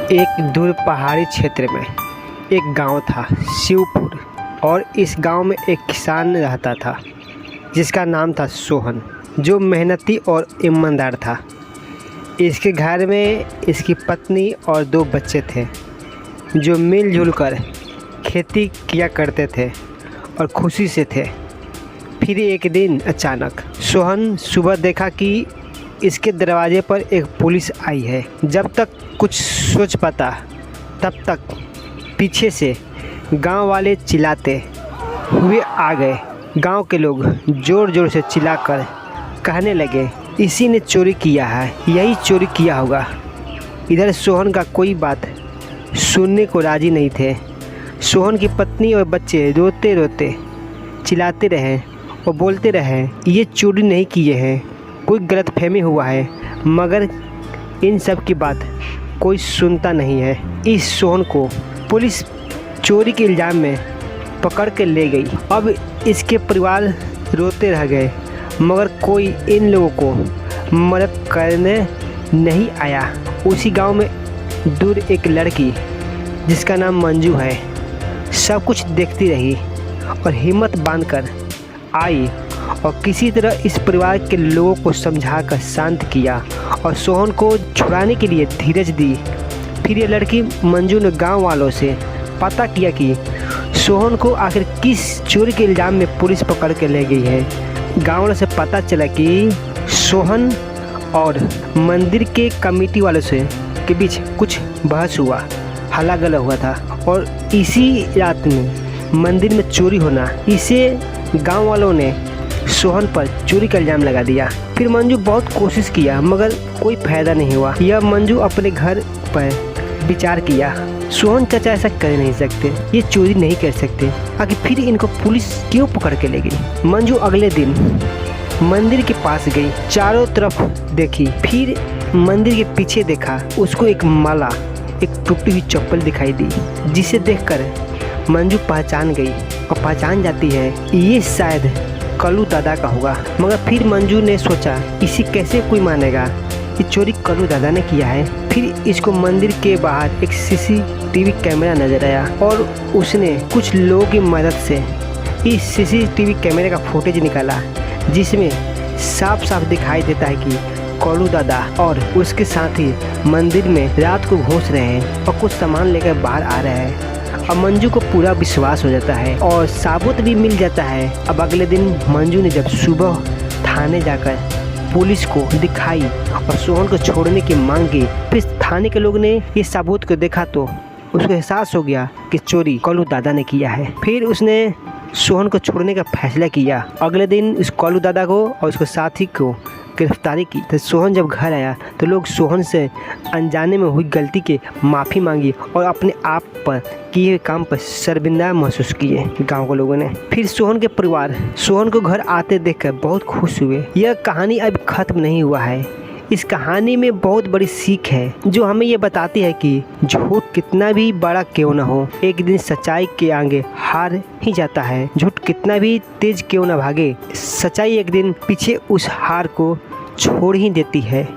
एक दूर पहाड़ी क्षेत्र में एक गांव था शिवपुर। और इस गांव में एक किसान रहता था जिसका नाम था सोहन, जो मेहनती और ईमानदार था। इसके घर में इसकी पत्नी और 2 बच्चे थे जो मिलजुल कर खेती किया करते थे और खुशी से थे। फिर एक दिन अचानक सोहन सुबह देखा कि इसके दरवाजे पर एक पुलिस आई है। जब तक कुछ सोच पाता तब तक पीछे से गांव वाले चिल्लाते हुए आ गए। गांव के लोग ज़ोर ज़ोर से चिल्लाकर कहने लगे, इसी ने चोरी किया है, यही चोरी किया होगा। इधर सोहन का कोई बात सुनने को राजी नहीं थे। सोहन की पत्नी और बच्चे रोते रोते चिल्लाते रहे और बोलते रहे, ये चोरी नहीं किए हैं, कोई गलतफहमी हुआ है। मगर इन सब की बात कोई सुनता नहीं है। इस सोहन को पुलिस चोरी के इल्ज़ाम में पकड़ के ले गई। अब इसके परिवार रोते रह गए मगर कोई इन लोगों को मदद करने नहीं आया। उसी गांव में दूर एक लड़की जिसका नाम मंजू है सब कुछ देखती रही और हिम्मत बांधकर आई और किसी तरह इस परिवार के लोगों को समझाकर शांत किया और सोहन को छुड़ाने के लिए धीरज दी। फिर ये लड़की मंजू ने गांव वालों से पता किया कि सोहन को आखिर किस चोरी के इल्ज़ाम में पुलिस पकड़ के ले गई है। गांव वालों से पता चला कि सोहन और मंदिर के कमेटी वालों से के बीच कुछ बहस हुआ, हल्ला गला हुआ था और इसी रात में मंदिर में चोरी होना, इसे गांव वालों ने सोहन पर चोरी का इल्ज़ाम लगा दिया। फिर मंजू बहुत कोशिश किया मगर कोई फायदा नहीं हुआ। यह मंजू अपने घर पर विचार किया, सोहन चाचा ऐसा कर नहीं सकते, ये चोरी नहीं कर सकते, आखिर फिर इनको पुलिस क्यों पकड़ के ले गई। मंजू अगले दिन मंदिर के पास गई, चारों तरफ देखी, फिर मंदिर के पीछे देखा, उसको एक माला, एक टूटी हुई चप्पल दिखाई दी, जिसे देखकर मंजू पहचान गई और पहचान जाती है ये शायद कल्लू दादा का होगा। मगर फिर मंजू ने सोचा, इसे कैसे कोई मानेगा, ये चोरी कल्लू दादा ने किया है। फिर इसको मंदिर के बाहर एक सीसीटीवी कैमरा नजर आया और उसने कुछ लोगों की मदद से इस सीसीटीवी कैमरे का फुटेज निकाला, जिसमें साफ साफ दिखाई देता है कि कल्लू दादा और उसके साथी मंदिर में रात को घुस रहे हैं और कुछ सामान लेकर बाहर आ रहे हैं। अब मंजू को पूरा विश्वास हो जाता है और सबूत भी मिल जाता है। अब अगले दिन मंजू ने जब सुबह थाने जाकर पुलिस को दिखाई और सोहन को छोड़ने की मांग की, फिर थाने के लोग ने ये सबूत को देखा तो उसको एहसास हो गया कि चोरी कल्लू दादा ने किया है। फिर उसने सोहन को छोड़ने का फैसला किया। अगले दिन उस कल्लू दादा को और उसके साथी को गिरफ्तारी की। तो सोहन जब घर आया तो लोग सोहन से अनजाने में हुई गलती के माफ़ी मांगी और अपने आप पर किए हुए काम पर शर्मिंदा महसूस किए गांव के लोगों ने। फिर सोहन के परिवार सोहन को घर आते देखकर बहुत खुश हुए। यह कहानी अब खत्म नहीं हुआ है। इस कहानी में बहुत बड़ी सीख है जो हमें ये बताती है कि झूठ कितना भी बड़ा क्यों न हो, एक दिन सच्चाई के आगे हार ही जाता है। झूठ कितना भी तेज क्यों न भागे, सच्चाई एक दिन पीछे उस हार को छोड़ ही देती है।